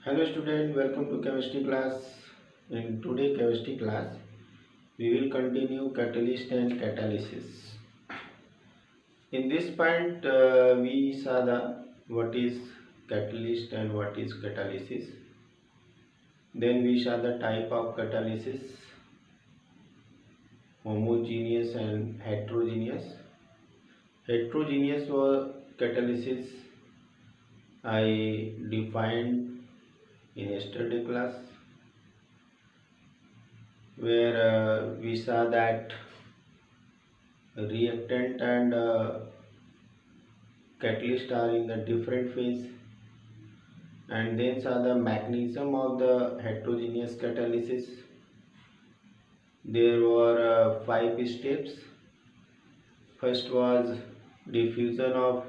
Hello student, welcome to chemistry class. In today chemistry class, we will continue catalyst and catalysis. In this point, we saw the what is catalyst and what is catalysis. Then we saw the type of catalysis, homogeneous and heterogeneous. Heterogeneous or catalysis I defined in yesterday class, where we saw that reactant and catalyst are in the different phase, and then saw the mechanism of the heterogeneous catalysis. There were 5 steps. First was diffusion of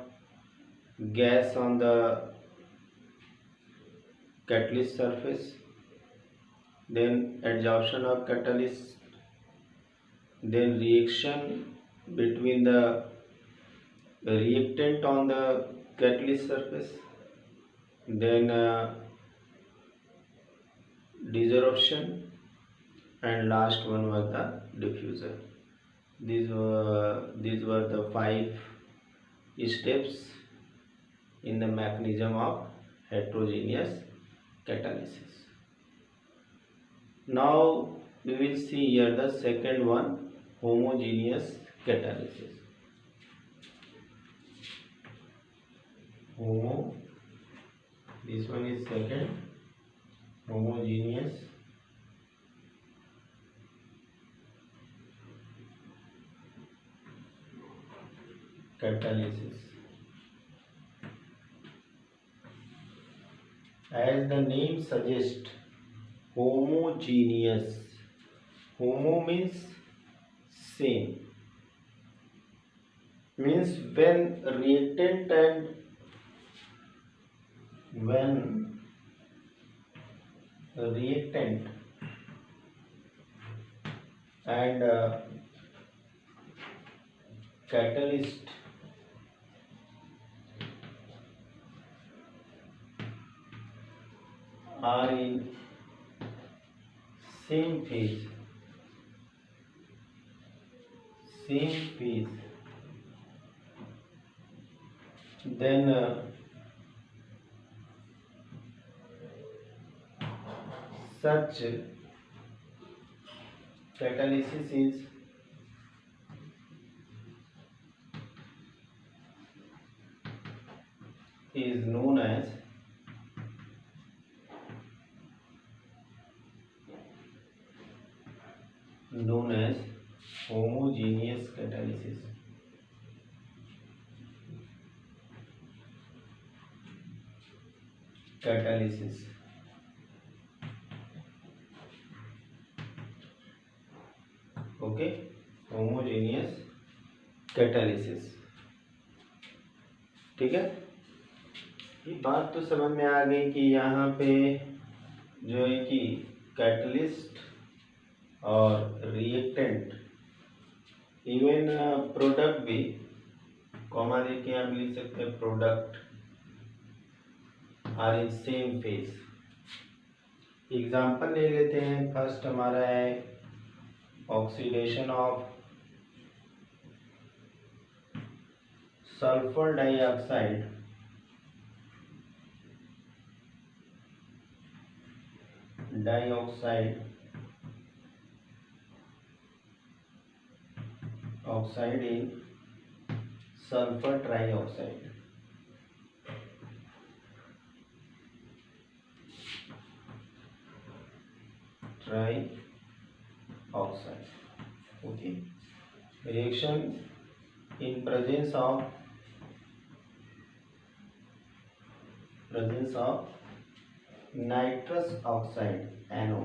gas on the catalyst surface, then adsorption of catalyst, then reaction between the reactant on the catalyst surface, then desorption, and last one was the diffusion. These were the 5 steps in the mechanism of heterogeneous catalysis. Now we will see here the second one, homogeneous catalysis. This one is second, homogeneous catalysis. As the name suggests, homogeneous. Homo means same. Means when reactant and catalyst are in same phase, then such catalysis is known as homogeneous catalysis. Okay, homogeneous catalysis. ठीक है, ये बात तो समझ में आ गई कि यहाँ पे जो है कि कैटलिस्ट और रिएक्टेंट, इवन प्रोडक्ट भी कॉमा देके आप लिख सकते हैं, product are in same phase. Example ले लेते हैं. फर्स्ट हमारा है oxidation of sulphur dioxide oxide in sulphur trioxide. Okay, reaction in presence of nitrous oxide NO.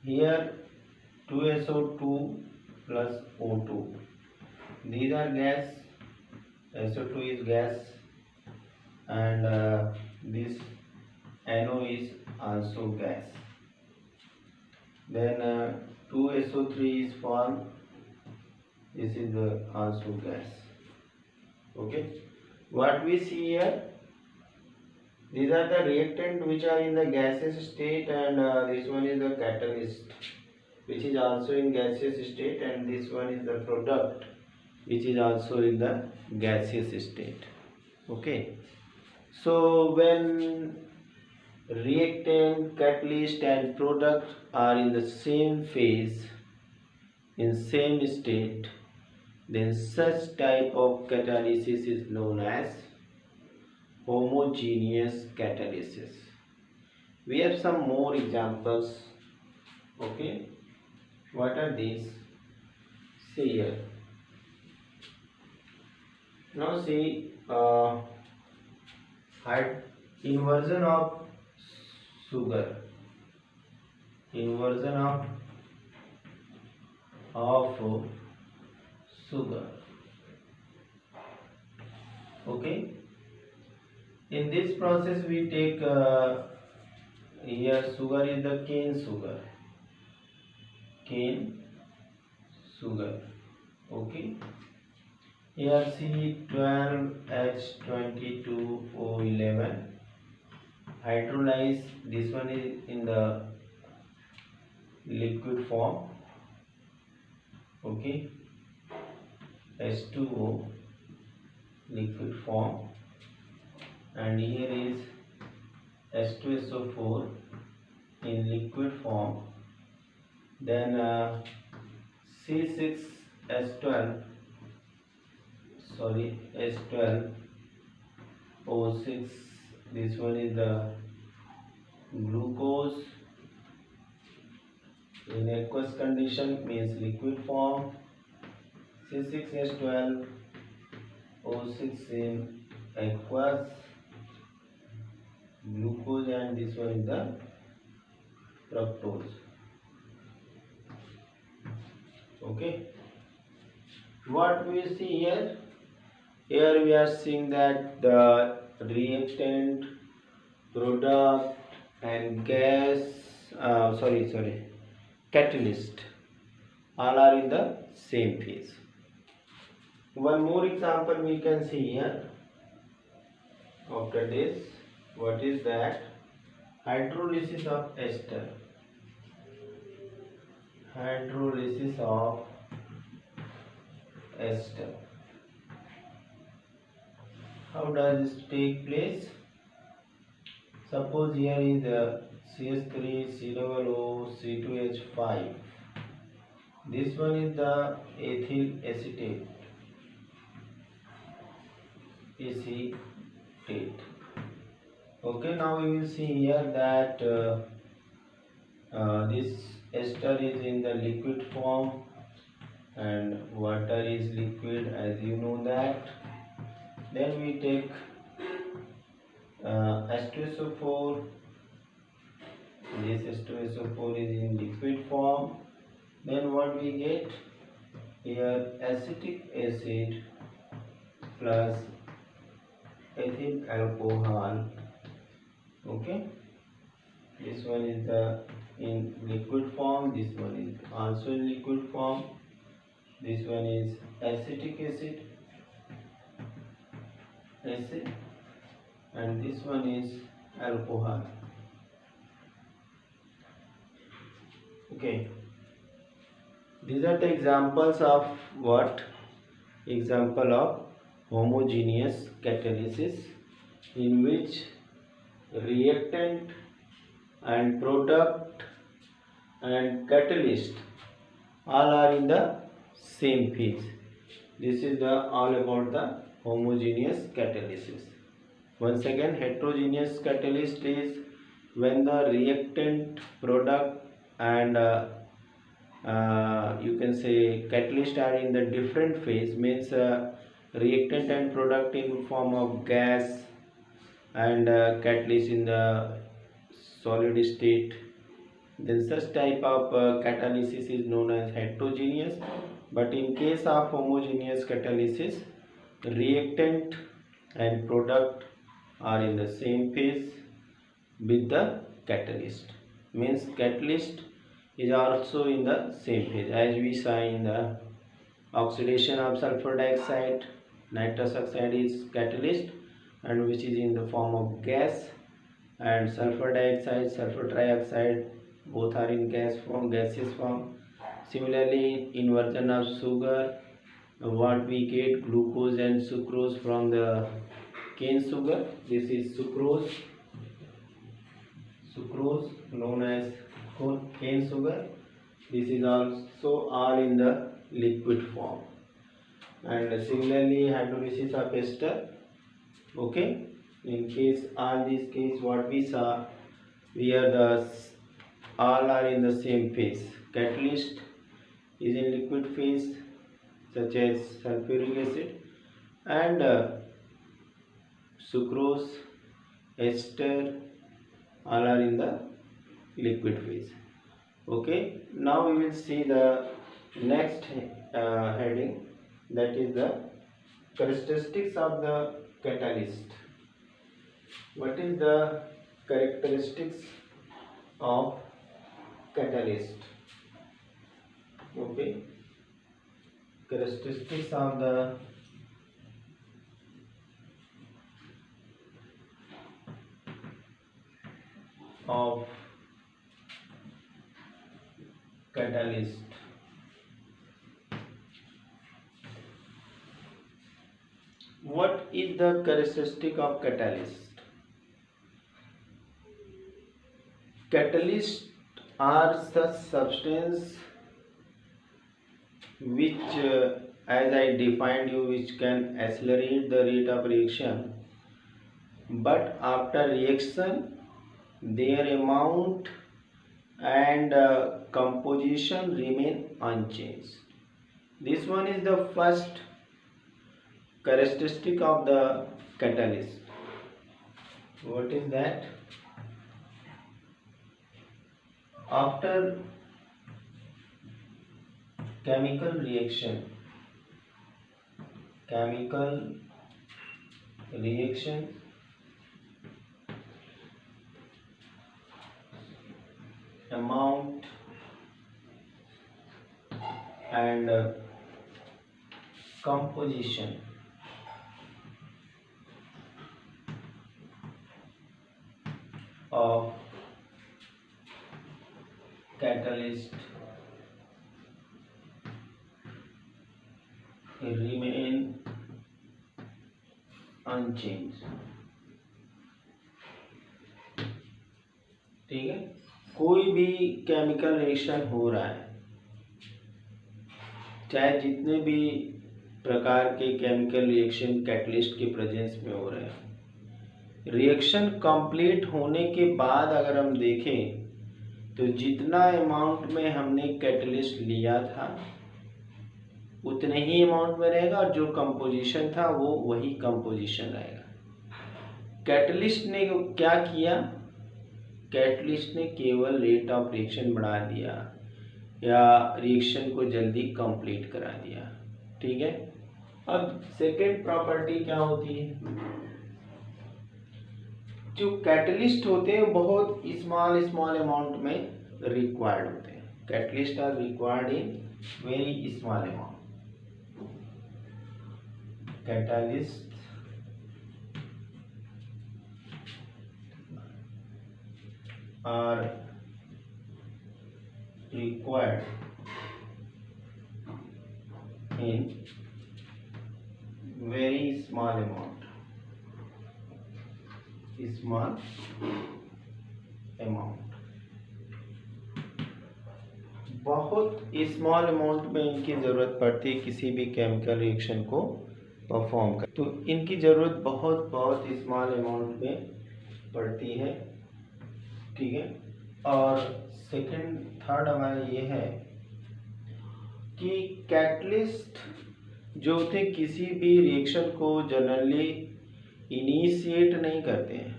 Here 2SO2 plus O2. These are gas. SO2 is gas, and this NO is also gas. Then 2SO3 is formed. This is also gas. Okay, what we see here, These are the reactant which are in the gaseous state, and this one is the catalyst which is also in gaseous state, and this one is the product which is also in the gaseous state. Okay, so when reactant, catalyst and product are in the same phase, in same state, then such type of catalysis is known as homogeneous catalysis. We have some more examples. Okay, what are these? See here. Now see, inversion of sugar, inversion of sugar. Okay, in this process we take here sugar is the cane sugar, cane sugar. Okay, here C12H22O11 hydrolyze. This one is in the liquid form. Okay, H2O liquid form, and here is H2SO4 in liquid form. Then C6H12, sorry, H12O6, this one is the glucose in aqueous condition, means liquid form. C6H12O6 in aqueous, glucose, and this one is the fructose. Okay, what we see here? Here we are seeing that the reactant, product and catalyst all are in the same phase. One more example we can see here. After this, what is that? Hydrolysis of ester. Hydrolysis of ester. How does this take place? Suppose here is CH3, C-O-O, C2H5. This one is the ethyl acetate. Okay, now we will see here that this ester is in the liquid form and water is liquid, as you know that. Then we take H2SO4. This H2SO4 is in liquid form. Then what we get here? Acetic acid plus ethyl alcohol. Okay, this one is in liquid form, this one is also in liquid form. This one is acetic acid, and this one is alcohol. Okay, these are the examples of what? Example of homogeneous catalysis, in which reactant and product and catalyst all are in the same phase. This is all about the homogeneous catalysis. Once again, heterogeneous catalyst is when the reactant, product and you can say catalyst are in the different phase, means reactant and product in form of gas and catalyst in the solid state. Then such type of catalysis is known as heterogeneous. But in case of homogeneous catalysis, reactant and product are in the same phase with the catalyst, means catalyst is also in the same phase, as we saw in the oxidation of sulfur dioxide. Nitrous oxide is catalyst, and which is in the form of gas, and sulfur dioxide, sulfur trioxide, both are in gas form, gaseous form. Similarly, inversion of sugar, what we get glucose and sucrose from the cane sugar. This is sucrose, known as cane sugar. This is also all in the liquid form. And similarly, hydrolysis of ester. Okay, in case all these case what we saw, where the all are in the same phase. Catalyst is in liquid phase, such as sulfuric acid, and sucrose, ester, all are in the liquid phase. Okay, now we will see the next heading, that is the characteristics of the catalyst. What is the characteristics of catalyst? Okay, characteristics of the catalyst. What is the characteristic of catalyst? Catalysts are such substance which, as I defined you, which can accelerate the rate of reaction, but after reaction their amount and composition remain unchanged. This one is the first characteristic of the catalyst. What is that? After chemical reaction amount and composition of catalyst remain unchanged. ठीक है, कोई भी chemical reaction हो रहा है, चाहे जितने भी प्रकार के केमिकल रिएक्शन कैटलिस्ट के प्रेजेंस में हो रहे हैं, रिएक्शन कंप्लीट होने के बाद अगर हम देखें तो जितना अमाउंट में हमने कैटलिस्ट लिया था उतने ही अमाउंट में रहेगा, और जो कंपोजिशन था वो वही कंपोजिशन रहेगा। कैटलिस्ट ने क्या किया? कैटलिस्ट ने केवल रेट ऑफ रिएक्शन बढ़ा दिया या रिएक्शन को जल्दी कंप्लीट करा दिया। ठीक है, अब सेकेंड प्रॉपर्टी क्या होती है? जो कैटलिस्ट होते हैं बहुत स्मॉल अमाउंट में रिक्वायर्ड होते हैं। Catalyst are required in very small amount. कैटलिस्ट are required in very small amount, बहुत स्मॉल अमाउंट में इनकी ज़रूरत पड़ती है किसी भी केमिकल रिएक्शन को परफॉर्म कर, तो इनकी ज़रूरत बहुत स्मॉल अमाउंट में पड़ती है। ठीक है, और थर्ड हमारा ये है कि कैटलिस्ट जो होते किसी भी रिएक्शन को जनरली इनिशिएट नहीं करते हैं।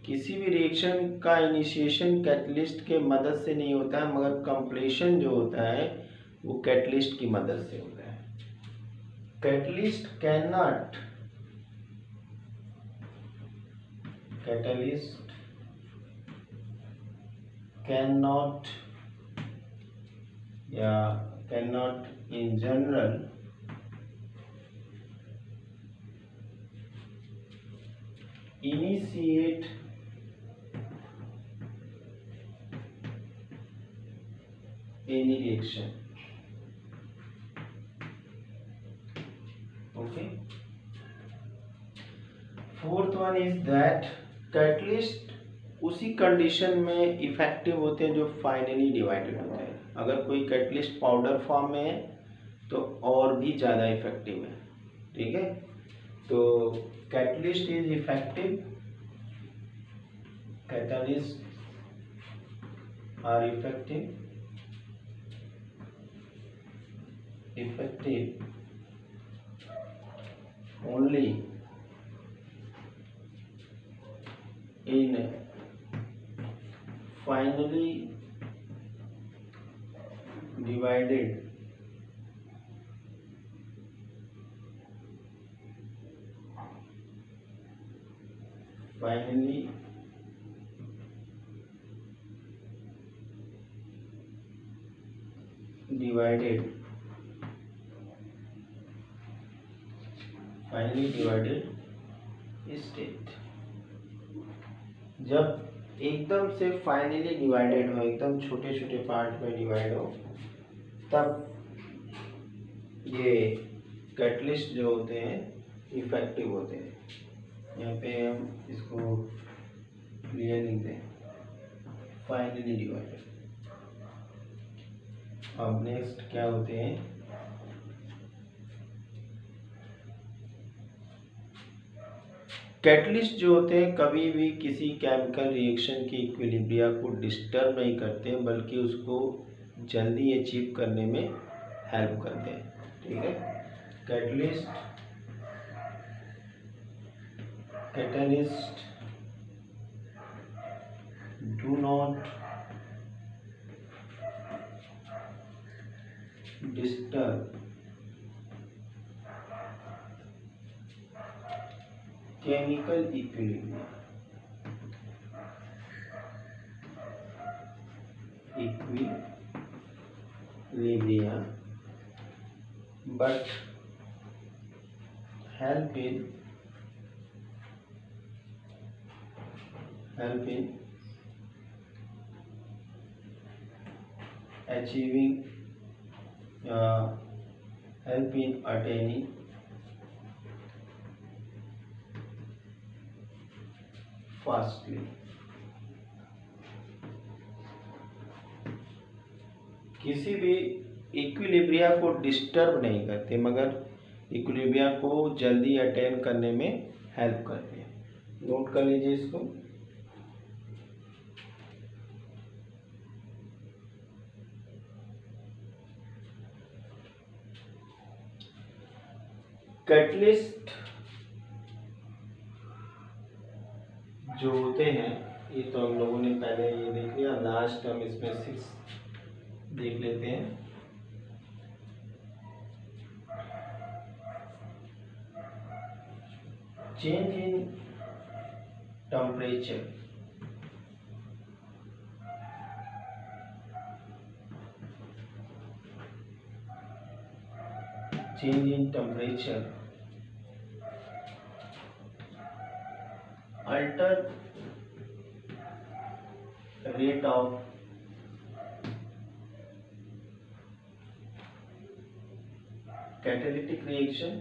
किसी भी रिएक्शन का इनिशिएशन कैटलिस्ट के मदद से नहीं होता है, मगर कंप्लीशन जो होता है वो कैटलिस्ट की मदद से होता है। Catalyst can not in general initiate any reaction. Okay. Fourth one is that catalyst उसी कंडीशन में इफेक्टिव होते हैं जो फाइनली डिवाइडेड होते हैं. अगर कोई कैटलिस्ट पाउडर फॉर्म में है तो और भी ज़्यादा इफेक्टिव है. ठीक है. तो catalyst is effective, catalyst are effective only in finally divided state. जब एकदम से फाइनली डिवाइडेड हो, एकदम छोटे छोटे पार्ट में डिवाइड हो, तब ये कैटलिस्ट जो होते हैं इफेक्टिव होते हैं. यहाँ पे हम इसको क्लियर लिख दें, फाइनली डिवाइडेड. अब नेक्स्ट क्या होते हैं, कैटलिस्ट जो होते हैं कभी भी किसी केमिकल रिएक्शन की इक्विलिब्रिया को डिस्टर्ब नहीं करते, बल्कि उसको जल्दी अचीव करने में हेल्प करते हैं. ठीक है. Catalyst do not disturb chemical equilibrium but help in achieving help in attaining fastly. किसी भी इक्विलिब्रिया को डिस्टर्ब नहीं करते, मगर इक्विलिब्रिया को जल्दी अटेन करने में हेल्प करते हैं. नोट कर लीजिए इसको. कैटलिस्ट जो होते हैं, ये तो हम लोगों ने पहले ये देख लिया. लास्ट हम इसमें 6 देख लेते हैं. Change in temperature, alter rate of catalytic reaction,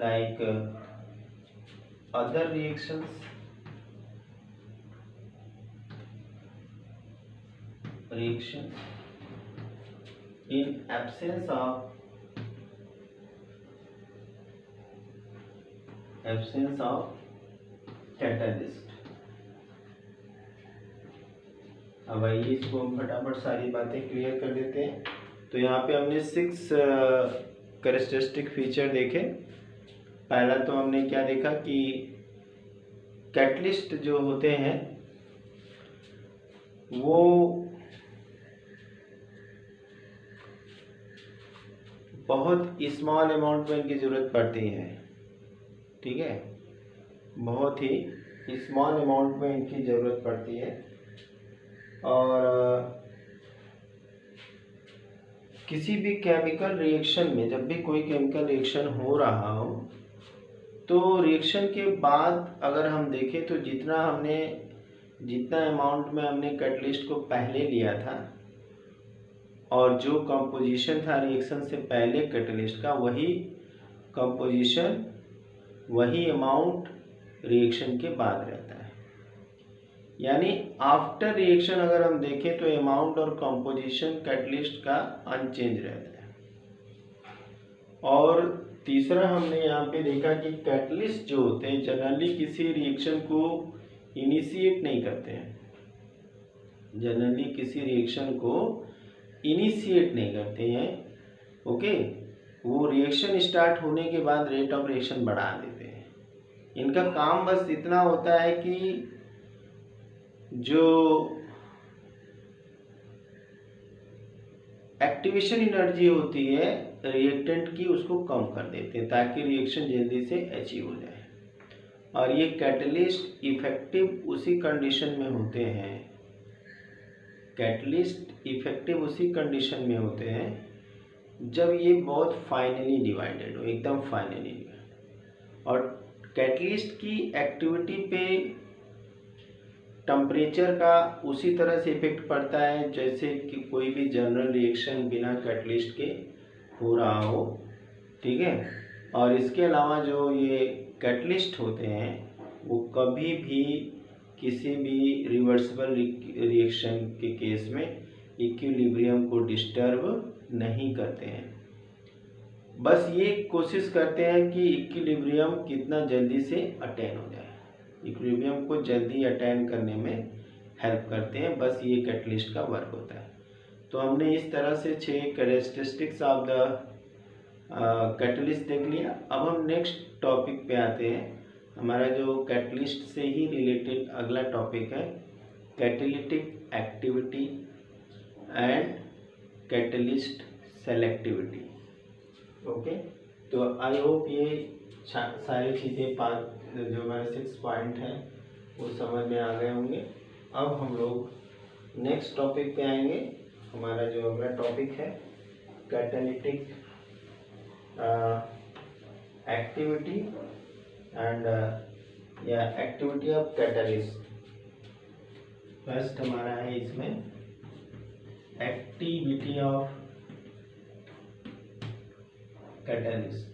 like other reactions in absence of catalyst. अब आइए इसको हम फटाफट सारी बातें क्लियर कर देते हैं. तो यहाँ पे हमने 6 कैरेक्टरिस्टिक फीचर देखे. पहला तो हमने क्या देखा कि कैटलिस्ट जो होते हैं वो बहुत स्मॉल अमाउंट में इनकी ज़रूरत पड़ती है. ठीक है. बहुत ही स्मॉल अमाउंट में इनकी ज़रूरत पड़ती है. और किसी भी केमिकल रिएक्शन में, जब भी कोई केमिकल रिएक्शन हो रहा हो, तो रिएक्शन के बाद अगर हम देखें तो जितना अमाउंट में हमने कैटलिस्ट को पहले लिया था और जो कंपोजिशन था रिएक्शन से पहले कैटलिस्ट का, वही कंपोजिशन वही अमाउंट रिएक्शन के बाद रहता है। यानी आफ्टर रिएक्शन अगर हम देखें तो अमाउंट और कंपोजिशन कैटलिस्ट का अनचेंज रहता है। और तीसरा हमने यहाँ पे देखा कि कैटलिस्ट जो होते हैं जनरली किसी रिएक्शन को इनिशिएट नहीं करते हैं, जनरली किसी रिएक्शन को इनिशिएट नहीं करते हैं। ओके, वो रिएक्शन स्टार्ट होने के बाद रेट ऑफ रिएक्शन बढ़ा देते हैं। इनका काम बस इतना होता है कि जो एक्टिवेशन एनर्जी होती है रिएक्टेंट की उसको कम कर देते हैं ताकि रिएक्शन जल्दी से अचीव हो जाए। और ये कैटलिस्ट इफेक्टिव उसी कंडीशन में होते हैं, कैटलिस्ट इफेक्टिव उसी कंडीशन में होते हैं जब ये बहुत फाइनली डिवाइडेड हो, एकदम फाइनली डिवाइडेड। और कैटलिस्ट की एक्टिविटी पे टेम्परेचर का उसी तरह से इफेक्ट पड़ता है जैसे कि कोई भी जनरल रिएक्शन बिना कैटलिस्ट के हो रहा हो, ठीक है। और इसके अलावा जो ये कैटलिस्ट होते हैं वो कभी भी किसी भी रिवर्सिबल रिएक्शन के केस में इक्विलिब्रियम को डिस्टर्ब नहीं करते हैं, बस ये कोशिश करते हैं कि इक्विलिब्रियम कितना जल्दी से अटेन हो जाए, इक्विलिब्रियम को जल्दी अटेन करने में हेल्प करते हैं, बस ये कैटलिस्ट का वर्क होता है। तो हमने इस तरह से 6 कैरेक्टरिस्टिक्स ऑफ द कैटलिस्ट देख लिया। अब हम नेक्स्ट टॉपिक पे आते हैं। हमारा जो कैटलिस्ट से ही रिलेटेड अगला टॉपिक है catalytic activity and catalyst selectivity. Okay, तो आई होप ये सारी चीज़ें 5 जो हमारे 6 पॉइंट हैं वो समझ में आ गए होंगे। अब हम लोग नेक्स्ट टॉपिक पे आएंगे। हमारा जो अगला टॉपिक है कैटेलिटिक एक्टिविटी एंड या एक्टिविटी ऑफ कैटलिस्ट। फर्स्ट हमारा है इसमें एक्टिविटी ऑफ कैटलिस्ट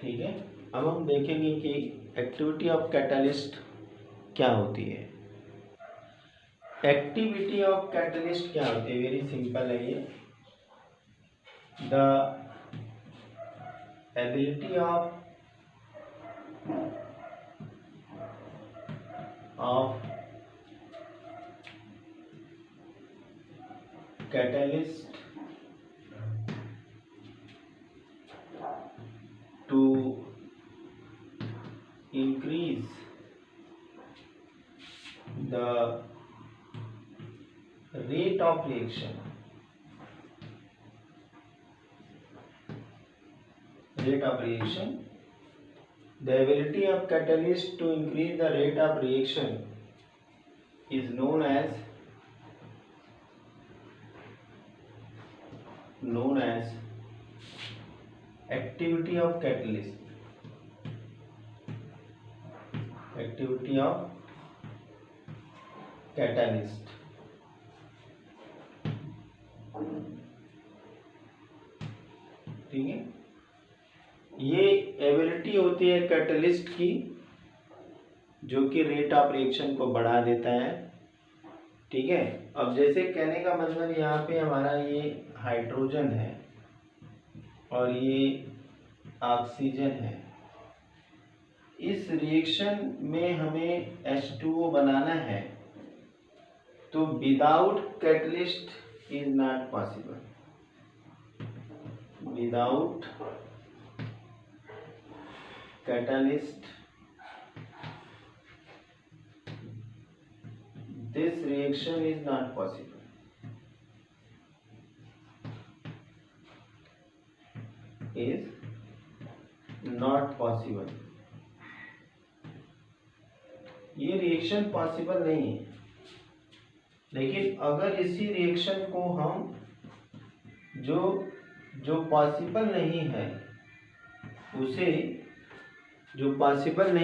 ठीक है। अब हम देखेंगे कि एक्टिविटी ऑफ कैटलिस्ट क्या होती है। एक्टिविटी ऑफ कैटलिस्ट क्या होती है? वेरी सिंपल है ये। The ability of catalyst to increase the rate of reaction, the ability of catalyst to increase the rate of reaction is known as activity of catalyst, ठीक है। ये ability होती है कैटलिस्ट की जो कि रेट ऑफ रिएक्शन को बढ़ा देता है, ठीक है। अब जैसे कहने का मतलब यहाँ पे हमारा ये हाइड्रोजन है और ये ऑक्सीजन है। इस रिएक्शन में हमें H2O बनाना है, तो without catalyst is not possible. Without catalyst this reaction is not possible. ये रिएक्शन पॉसिबल नहीं है। लेकिन अगर इसी रिएक्शन को हम जो जो पॉसिबल नहीं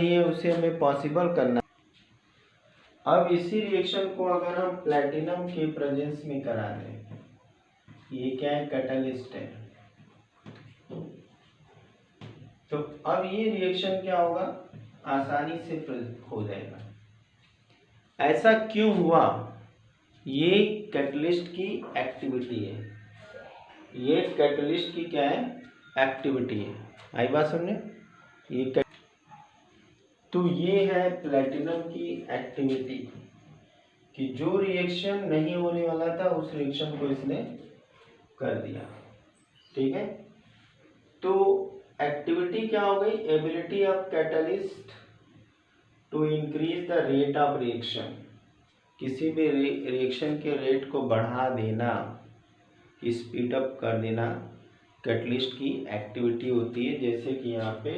है उसे हमें पॉसिबल करना। अब इसी रिएक्शन को अगर हम प्लैटिनम के प्रेजेंस में करा दें, ये क्या है, कैटलिस्ट है, तो अब ये रिएक्शन क्या होगा, आसानी से हो जाएगा। ऐसा क्यों हुआ, ये कैटलिस्ट की एक्टिविटी है, ये कैटलिस्ट की क्या है, एक्टिविटी है। आई बात समझे, ये तो ये है प्लैटिनम की एक्टिविटी कि जो रिएक्शन नहीं होने वाला था उस रिएक्शन को इसने कर दिया। ठीक है, तो एक्टिविटी क्या हो गई, ability of catalyst to increase the rate of reaction, किसी भी रिएक्शन के रेट को बढ़ा देना, स्पीड अप कर देना कैटलिस्ट की एक्टिविटी होती है। जैसे कि यहाँ पे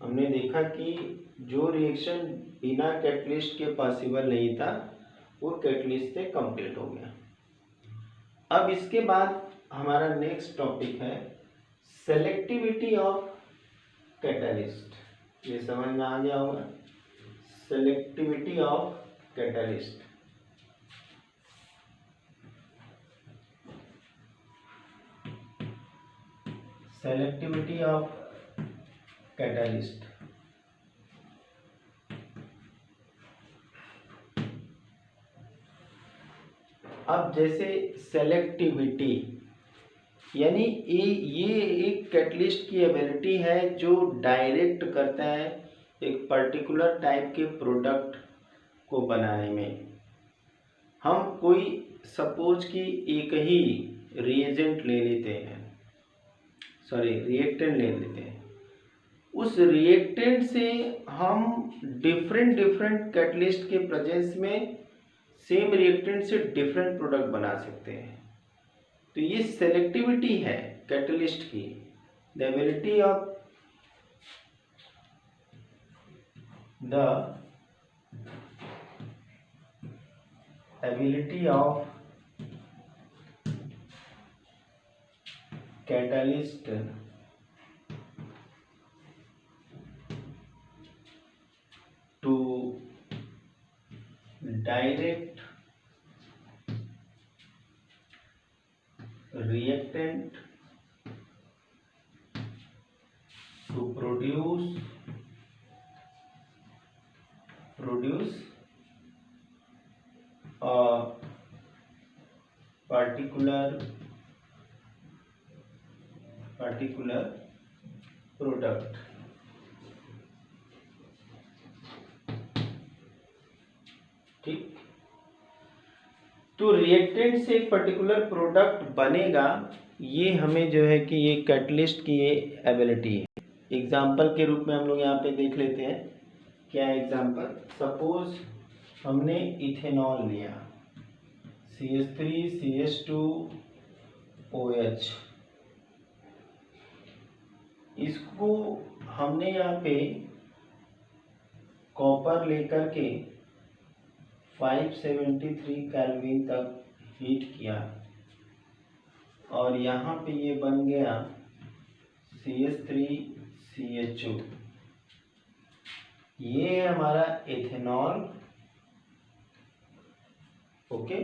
हमने देखा कि जो रिएक्शन बिना कैटलिस्ट के पॉसिबल नहीं था वो कैटलिस्ट से कंप्लीट हो गया। अब इसके बाद हमारा नेक्स्ट टॉपिक है सेलेक्टिविटी ऑफ कैटलिस्ट। ये समझ में आ गया होगा, selectivity of catalyst. Selectivity of catalyst, अब जैसे सेलेक्टिविटी यानी ये एक कैटलिस्ट की एबिलिटी है जो डायरेक्ट करता है एक पर्टिकुलर टाइप के प्रोडक्ट को बनाने में। हम कोई सपोज कि एक ही रिएजेंट ले लेते हैं, रिएक्टेंट ले लेते हैं, उस रिएक्टेंट से हम डिफरेंट कैटलिस्ट के प्रेजेंस में सेम रिएक्टेंट से डिफरेंट प्रोडक्ट बना सकते हैं। तो ये सेलेक्टिविटी है कैटलिस्ट की, the ability of catalyst to direct reactant to produce a particular product। ठीक, तो रिएक्टेंट से एक पर्टिकुलर प्रोडक्ट बनेगा, ये हमें जो है कि ये कैटलिस्ट की ये एबिलिटी है। एग्जाम्पल के रूप में हम लोग यहाँ पे देख लेते हैं, क्या एग्जाम्पल, सपोज हमने इथेनॉल लिया, CH3CH2OH, इसको हमने यहाँ पे कॉपर लेकर के 573 केल्विन तक हीट किया और यहाँ पे ये बन गया CH3CH2। ये है हमारा एथेनॉल। ओके,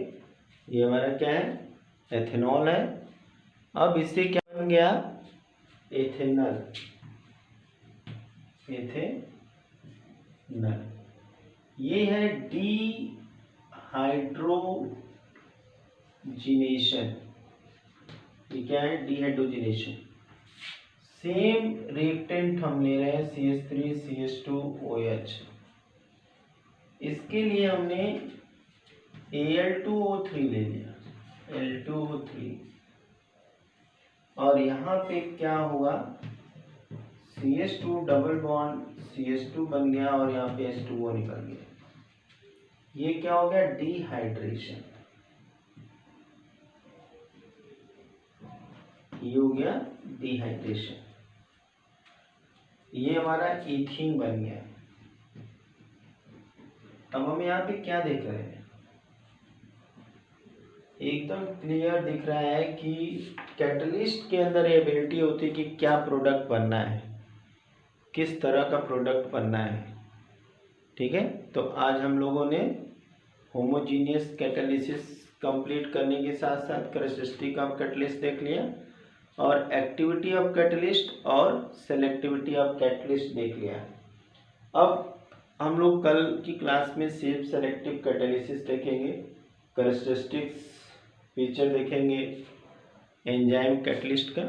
ये हमारा क्या है, एथेनॉल है। अब इससे क्या बन गया, एथेनॉल। ये है डिहाइड्रोजिनेशन। ये क्या है, डिहाइड्रोजिनेशन। सेम रिएक्टेंट हम ले रहे हैं CH3CH2OH, इसके लिए हमने Al2O3 ले लिया, Al2O3, और यहाँ पे क्या हुआ, CH2 डबल बॉन्ड CH2 बन गया और यहाँ पे H2O निकल गया। ये क्या हो गया, डिहाइड्रेशन। ये हो गया डिहाइड्रेशन। ये हमारा ईथीन बन गया। अब हम यहाँ पे क्या देख रहे हैं, एकदम क्लियर दिख रहा है कि कैटलिस्ट के अंदर एबिलिटी होती है कि क्या प्रोडक्ट बनना है, किस तरह का प्रोडक्ट बनना है। ठीक है, तो आज हम लोगों ने होमोजीनियस कैटालिसिस कंप्लीट करने के साथ साथ कैरेक्टरिस्टिक ऑफ कैटलिस्ट देख लिया और एक्टिविटी ऑफ कैटलिस्ट और सेलेक्टिविटी ऑफ कैटलिस्ट देख लिया। अब हम लोग कल की क्लास में सेल्फ सेलेक्टिव कैटालिसिस देखेंगे, कैरेक्टरिस्टिक्स फीचर देखेंगे एंजाइम कैटलिस्ट का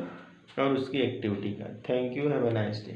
और उसकी एक्टिविटी का। Thank you, have a nice day.